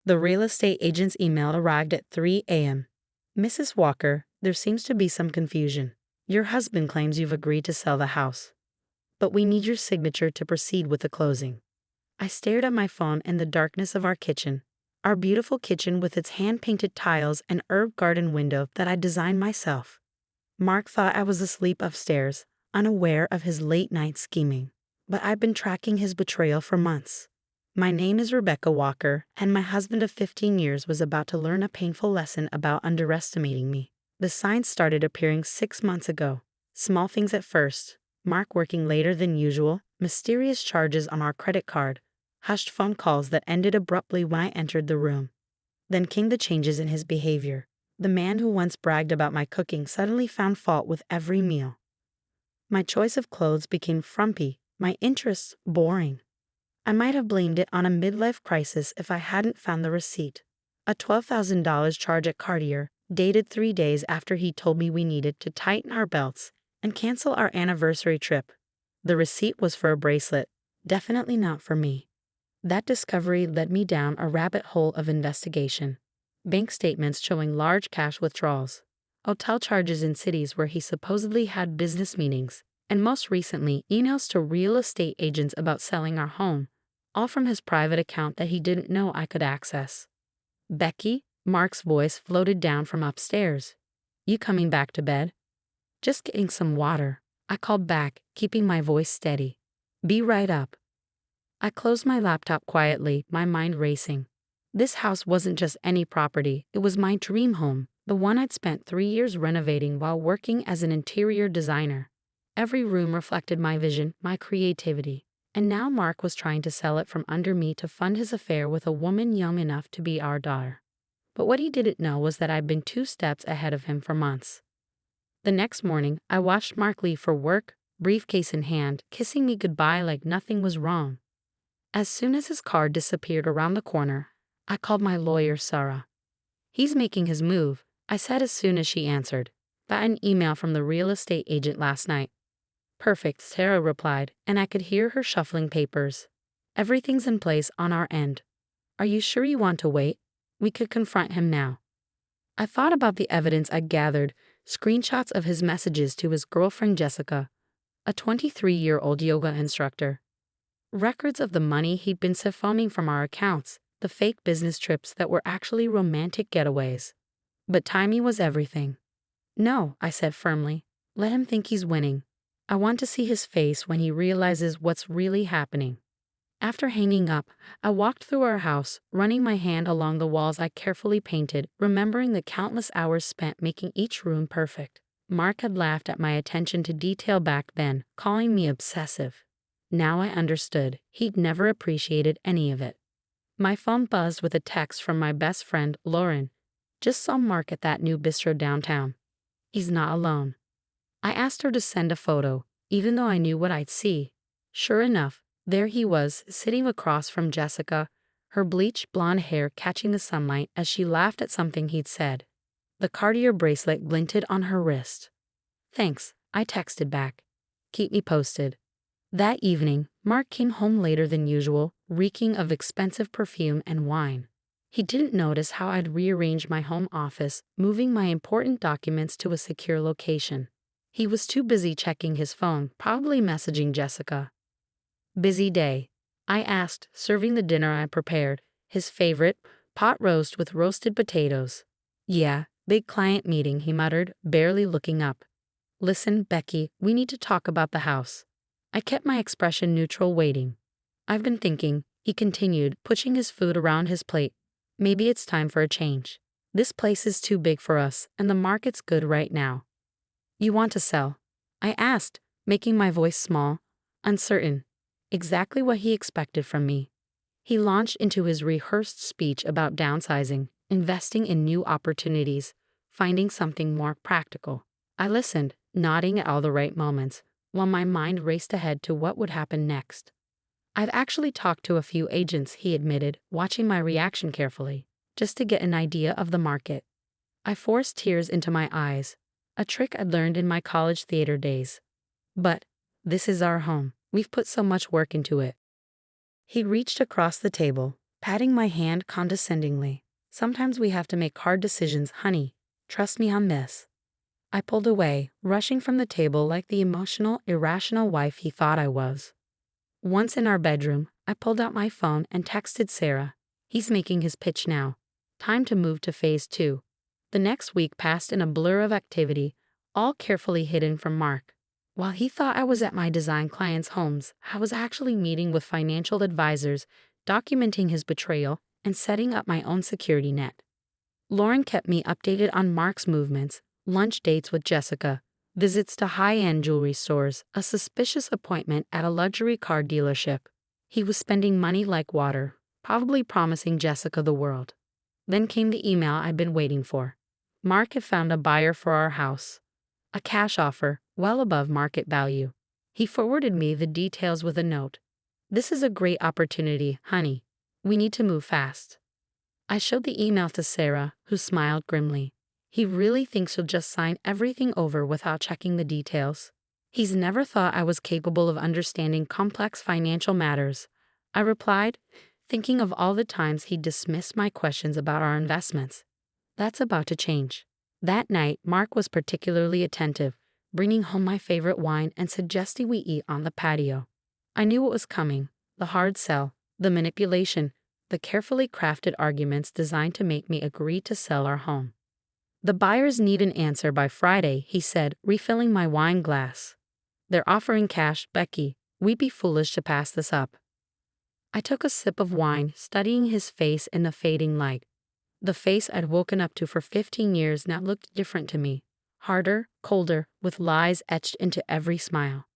The real estate agent's email arrived at 3 a.m. Mrs. Walker, there seems to be some confusion. Your husband claims you've agreed to sell the house, but we need your signature to proceed with the closing. I stared at my phone in the darkness of our kitchen, our beautiful kitchen with its hand-painted tiles and herb garden window that I designed myself. Mark thought I was asleep upstairs, unaware of his late-night scheming, but I've been tracking his betrayal for months. My name is Rebecca Walker, and my husband of 15 years was about to learn a painful lesson about underestimating me. The signs started appearing 6 months ago. Small things at first. Mark working later than usual, mysterious charges on our credit card, hushed phone calls that ended abruptly when I entered the room. Then came the changes in his behavior. The man who once bragged about my cooking suddenly found fault with every meal. My choice of clothes became frumpy, my interests boring. I might have blamed it on a midlife crisis if I hadn't found the receipt. A $12,000 charge at Cartier, dated 3 days after he told me we needed to tighten our belts and cancel our anniversary trip. The receipt was for a bracelet, definitely not for me. That discovery led me down a rabbit hole of investigation. Bank statements showing large cash withdrawals, hotel charges in cities where he supposedly had business meetings, and most recently, emails to real estate agents about selling our home, all from his private account that he didn't know I could access. "Becky?" Mark's voice floated down from upstairs. "You coming back to bed?" "Just getting some water," I called back, keeping my voice steady. "Be right up." I closed my laptop quietly, my mind racing. This house wasn't just any property, it was my dream home, the one I'd spent 3 years renovating while working as an interior designer. Every room reflected my vision, my creativity. And now Mark was trying to sell it from under me to fund his affair with a woman young enough to be our daughter. But what he didn't know was that I'd been 2 steps ahead of him for months. The next morning, I watched Mark leave for work, briefcase in hand, kissing me goodbye like nothing was wrong. As soon as his car disappeared around the corner, I called my lawyer, Sarah. "He's making his move," I said as soon as she answered. "Got an email from the real estate agent last night." "Perfect," Sarah replied, and I could hear her shuffling papers. "Everything's in place on our end. Are you sure you want to wait? We could confront him now." I thought about the evidence I'd gathered, screenshots of his messages to his girlfriend Jessica, a 23-year-old yoga instructor. Records of the money he'd been siphoning from our accounts, the fake business trips that were actually romantic getaways. But timing was everything. "No," I said firmly. "Let him think he's winning. I want to see his face when he realizes what's really happening." After hanging up, I walked through our house, running my hand along the walls I carefully painted, remembering the countless hours spent making each room perfect. Mark had laughed at my attention to detail back then, calling me obsessive. Now I understood. He'd never appreciated any of it. My phone buzzed with a text from my best friend, Lauren. "Just saw Mark at that new bistro downtown. He's not alone." I asked her to send a photo, even though I knew what I'd see. Sure enough, there he was, sitting across from Jessica, her bleached blonde hair catching the sunlight as she laughed at something he'd said. The Cartier bracelet glinted on her wrist. "Thanks," I texted back. "Keep me posted." That evening, Mark came home later than usual, reeking of expensive perfume and wine. He didn't notice how I'd rearranged my home office, moving my important documents to a secure location. He was too busy checking his phone, probably messaging Jessica. "Busy day?" I asked, serving the dinner I prepared, his favorite, pot roast with roasted potatoes. "Yeah, big client meeting," he muttered, barely looking up. "Listen, Becky, we need to talk about the house." I kept my expression neutral, waiting. "I've been thinking," he continued, pushing his food around his plate. "Maybe it's time for a change. This place is too big for us, and the market's good right now." "You want to sell?" I asked, making my voice small, uncertain. Exactly what he expected from me. He launched into his rehearsed speech about downsizing, investing in new opportunities, finding something more practical. I listened, nodding at all the right moments, while my mind raced ahead to what would happen next. "I've actually talked to a few agents," he admitted, watching my reaction carefully, "just to get an idea of the market." I forced tears into my eyes, a trick I'd learned in my college theater days. "But this is our home. We've put so much work into it." He reached across the table, patting my hand condescendingly. Sometimes we have to make hard decisions, honey. Trust me on this. I pulled away, rushing from the table like the emotional, irrational wife he thought I was. Once in our bedroom, I pulled out my phone and texted Sarah. He's making his pitch now. Time to move to phase 2. The next week passed in a blur of activity, all carefully hidden from Mark. While he thought I was at my design clients' homes, I was actually meeting with financial advisors, documenting his betrayal, and setting up my own security net. Lauren kept me updated on Mark's movements, lunch dates with Jessica, visits to high-end jewelry stores, a suspicious appointment at a luxury car dealership. He was spending money like water, probably promising Jessica the world. Then came the email I'd been waiting for. Mark had found a buyer for our house. A cash offer, well above market value. He forwarded me the details with a note. "This is a great opportunity, honey. We need to move fast." I showed the email to Sarah, who smiled grimly. He really thinks he'll just sign everything over without checking the details. He's never thought I was capable of understanding complex financial matters. I replied, thinking of all the times he dismissed my questions about our investments. That's about to change. That night, Mark was particularly attentive, bringing home my favorite wine and suggesting we eat on the patio. I knew what was coming: the hard sell, the manipulation, the carefully crafted arguments designed to make me agree to sell our home. "The buyers need an answer by Friday," he said, refilling my wine glass. "They're offering cash, Becky. We'd be foolish to pass this up." I took a sip of wine, studying his face in the fading light. The face I'd woken up to for 15 years now looked different to me. Harder, colder, with lies etched into every smile.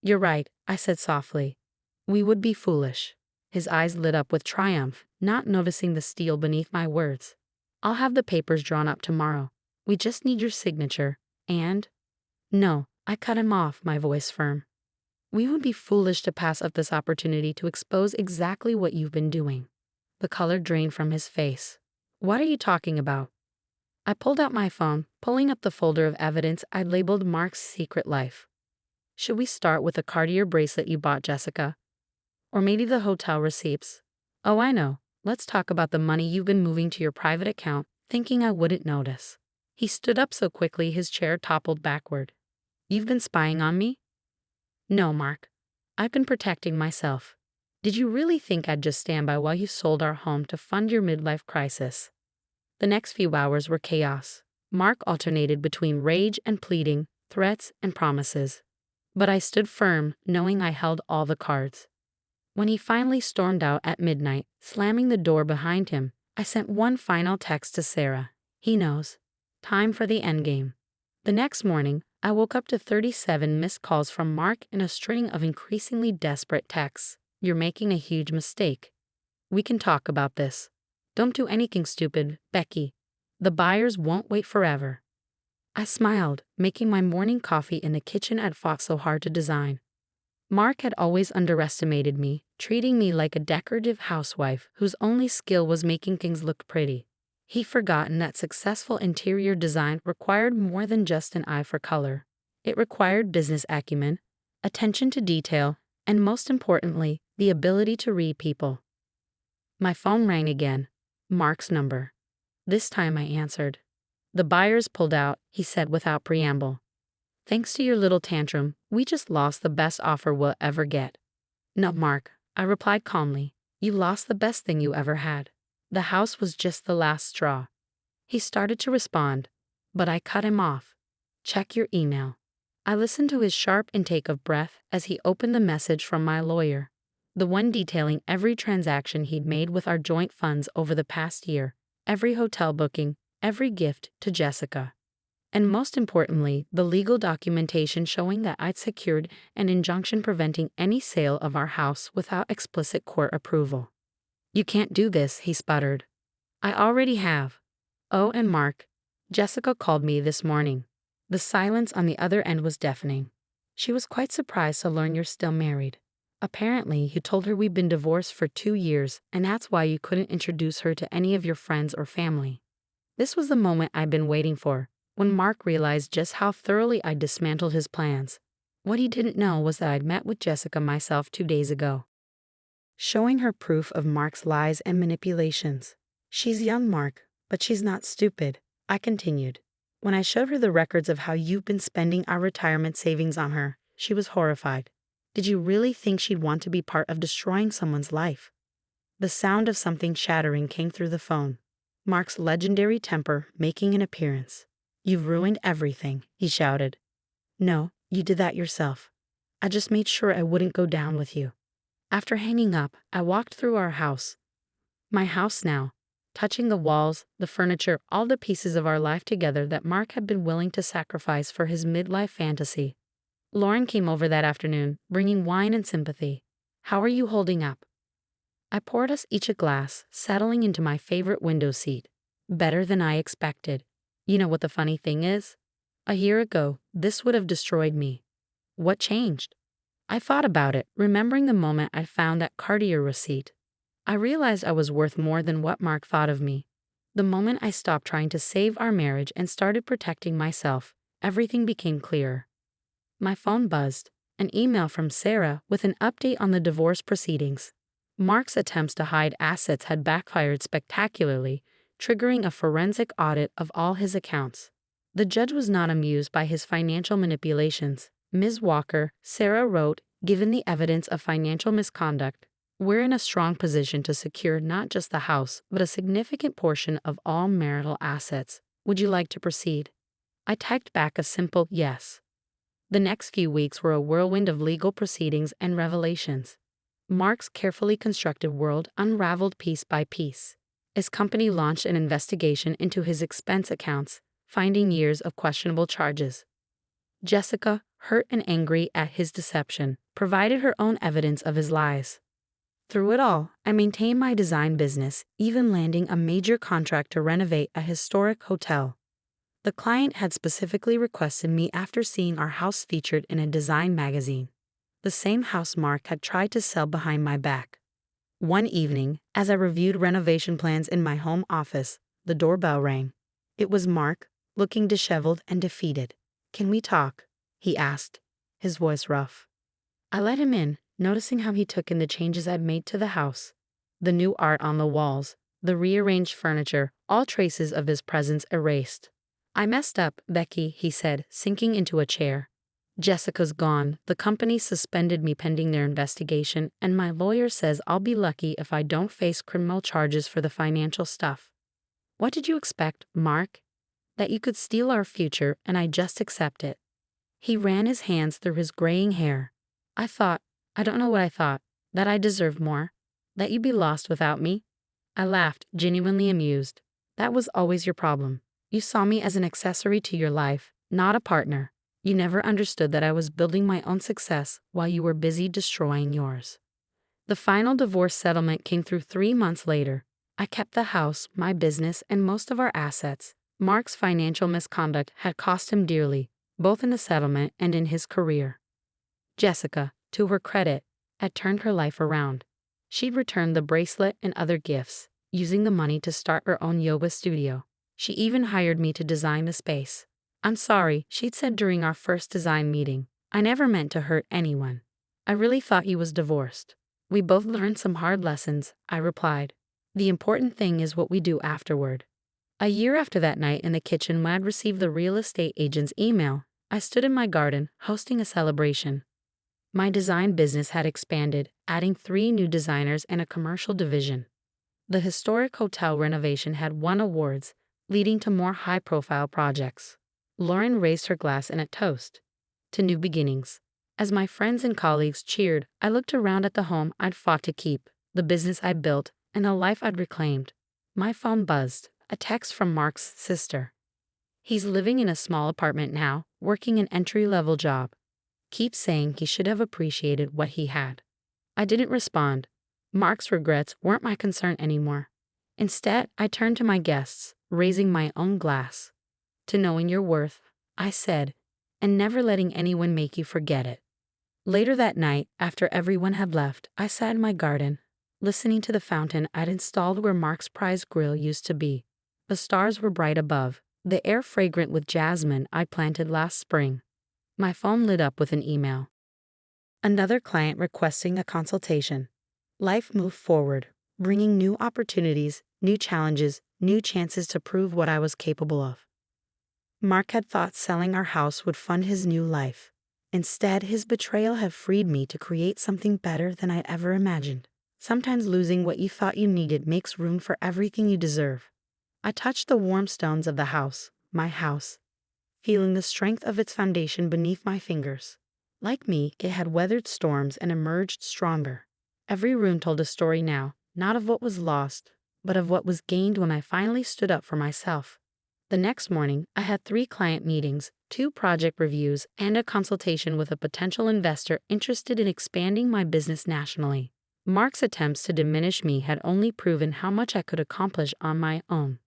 "You're right," I said softly. "We would be foolish." His eyes lit up with triumph, not noticing the steel beneath my words. "I'll have the papers drawn up tomorrow. We just need your signature, and—" "No," I cut him off, my voice firm. "We would be foolish to pass up this opportunity to expose exactly what you've been doing." The color drained from his face. "What are you talking about?" I pulled out my phone, pulling up the folder of evidence I'd labeled Mark's secret life. "Should we start with the Cartier bracelet you bought Jessica? Or maybe the hotel receipts? Oh, I know. Let's talk about the money you've been moving to your private account, thinking I wouldn't notice." He stood up so quickly his chair toppled backward. "You've been spying on me?" "No, Mark. I've been protecting myself. Did you really think I'd just stand by while you sold our home to fund your midlife crisis?" The next few hours were chaos. Mark alternated between rage and pleading, threats and promises. But I stood firm, knowing I held all the cards. When he finally stormed out at midnight, slamming the door behind him, I sent one final text to Sarah. He knows. Time for the endgame. The next morning, I woke up to 37 missed calls from Mark and a string of increasingly desperate texts. "You're making a huge mistake. We can talk about this. Don't do anything stupid, Becky. The buyers won't wait forever." I smiled, making my morning coffee in the kitchen I'd fought so hard to design. Mark had always underestimated me, treating me like a decorative housewife whose only skill was making things look pretty. He'd forgotten that successful interior design required more than just an eye for color. It required business acumen, attention to detail, and most importantly, the ability to read people. My phone rang again. Mark's number. This time I answered. "The buyers pulled out," he said without preamble. "Thanks to your little tantrum, we just lost the best offer we'll ever get." "No, Mark," I replied calmly. "You lost the best thing you ever had. The house was just the last straw." He started to respond, but I cut him off. "Check your email." I listened to his sharp intake of breath as he opened the message from my lawyer, the one detailing every transaction he'd made with our joint funds over the past year, every hotel booking, every gift to Jessica. And most importantly, the legal documentation showing that I'd secured an injunction preventing any sale of our house without explicit court approval. "You can't do this," he sputtered. "I already have." "Oh, and Mark, Jessica called me this morning." The silence on the other end was deafening. "She was quite surprised to learn you're still married. Apparently, you told her we've been divorced for 2 years, and that's why you couldn't introduce her to any of your friends or family." This was the moment I'd been waiting for, when Mark realized just how thoroughly I'd dismantled his plans. What he didn't know was that I'd met with Jessica myself 2 days ago. showing her proof of Mark's lies and manipulations. She's young, Mark, but she's not stupid, I continued. When I showed her the records of how you've been spending our retirement savings on her, she was horrified. Did you really think she'd want to be part of destroying someone's life? The sound of something shattering came through the phone. Mark's legendary temper making an appearance. You've ruined everything, he shouted. No, you did that yourself. I just made sure I wouldn't go down with you. After hanging up, I walked through our house. My house now, touching the walls, the furniture, all the pieces of our life together that Mark had been willing to sacrifice for his midlife fantasy. Lauren came over that afternoon, bringing wine and sympathy. How are you holding up? I poured us each a glass, settling into my favorite window seat. Better than I expected. You know what the funny thing is? A year ago, this would have destroyed me. What changed? I thought about it, remembering the moment I found that Cartier receipt. I realized I was worth more than what Mark thought of me. The moment I stopped trying to save our marriage and started protecting myself, everything became clearer. My phone buzzed, an email from Sarah with an update on the divorce proceedings. Mark's attempts to hide assets had backfired spectacularly, triggering a forensic audit of all his accounts. The judge was not amused by his financial manipulations. Ms. Walker, Sarah wrote, given the evidence of financial misconduct, we're in a strong position to secure not just the house, but a significant portion of all marital assets. Would you like to proceed? I typed back a simple yes. The next few weeks were a whirlwind of legal proceedings and revelations. Mark's carefully constructed world unraveled piece by piece. His company launched an investigation into his expense accounts, finding years of questionable charges. Jessica, hurt and angry at his deception, provided her own evidence of his lies. Through it all, I maintained my design business, even landing a major contract to renovate a historic hotel. The client had specifically requested me after seeing our house featured in a design magazine. The same house Mark had tried to sell behind my back. One evening, as I reviewed renovation plans in my home office, the doorbell rang. It was Mark, looking disheveled and defeated. Can we talk? He asked, his voice rough. I let him in, noticing how he took in the changes I'd made to the house. The new art on the walls, the rearranged furniture, all traces of his presence erased. I messed up, Becky, he said, sinking into a chair. Jessica's gone, the company suspended me pending their investigation, and my lawyer says I'll be lucky if I don't face criminal charges for the financial stuff. What did you expect, Mark? That you could steal our future and I just accept it. He ran his hands through his graying hair. I don't know what I thought, that I deserved more, that you'd be lost without me. I laughed, genuinely amused. That was always your problem. You saw me as an accessory to your life, not a partner. You never understood that I was building my own success while you were busy destroying yours. The final divorce settlement came through 3 months later. I kept the house, my business, and most of our assets. Mark's financial misconduct had cost him dearly, both in the settlement and in his career. Jessica, to her credit, had turned her life around. She'd returned the bracelet and other gifts, using the money to start her own yoga studio. She even hired me to design the space. I'm sorry, she'd said during our first design meeting. I never meant to hurt anyone. I really thought he was divorced. We both learned some hard lessons, I replied. The important thing is what we do afterward. A year after that night in the kitchen when I'd received the real estate agent's email, I stood in my garden, hosting a celebration. My design business had expanded, adding 3 new designers and a commercial division. The historic hotel renovation had won awards, leading to more high-profile projects. Lauren raised her glass in a toast to new beginnings. As my friends and colleagues cheered, I looked around at the home I'd fought to keep, the business I'd built, and the life I'd reclaimed. My phone buzzed, a text from Mark's sister. He's living in a small apartment now, working an entry-level job. Keep saying he should have appreciated what he had. I didn't respond. Mark's regrets weren't my concern anymore. Instead, I turned to my guests, raising my own glass. To knowing your worth, I said, and never letting anyone make you forget it. Later that night, after everyone had left, I sat in my garden, listening to the fountain I'd installed where Mark's prized grill used to be. The stars were bright above, the air fragrant with jasmine I planted last spring. My phone lit up with an email. Another client requesting a consultation. Life moved forward, bringing new opportunities, new challenges, new chances to prove what I was capable of. Mark had thought selling our house would fund his new life. Instead, his betrayal had freed me to create something better than I'd ever imagined. Sometimes losing what you thought you needed makes room for everything you deserve. I touched the warm stones of the house, my house, feeling the strength of its foundation beneath my fingers. Like me, it had weathered storms and emerged stronger. Every room told a story now, not of what was lost, but of what was gained when I finally stood up for myself. The next morning, I had 3 client meetings, 2 project reviews, and a consultation with a potential investor interested in expanding my business nationally. Mark's attempts to diminish me had only proven how much I could accomplish on my own.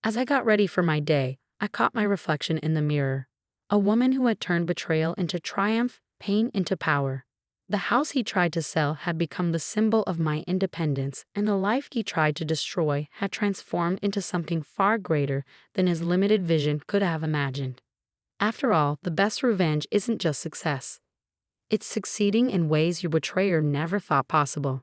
As I got ready for my day, I caught my reflection in the mirror. A woman who had turned betrayal into triumph, pain into power. The house he tried to sell had become the symbol of my independence, and the life he tried to destroy had transformed into something far greater than his limited vision could have imagined. After all, the best revenge isn't just success. It's succeeding in ways your betrayer never thought possible.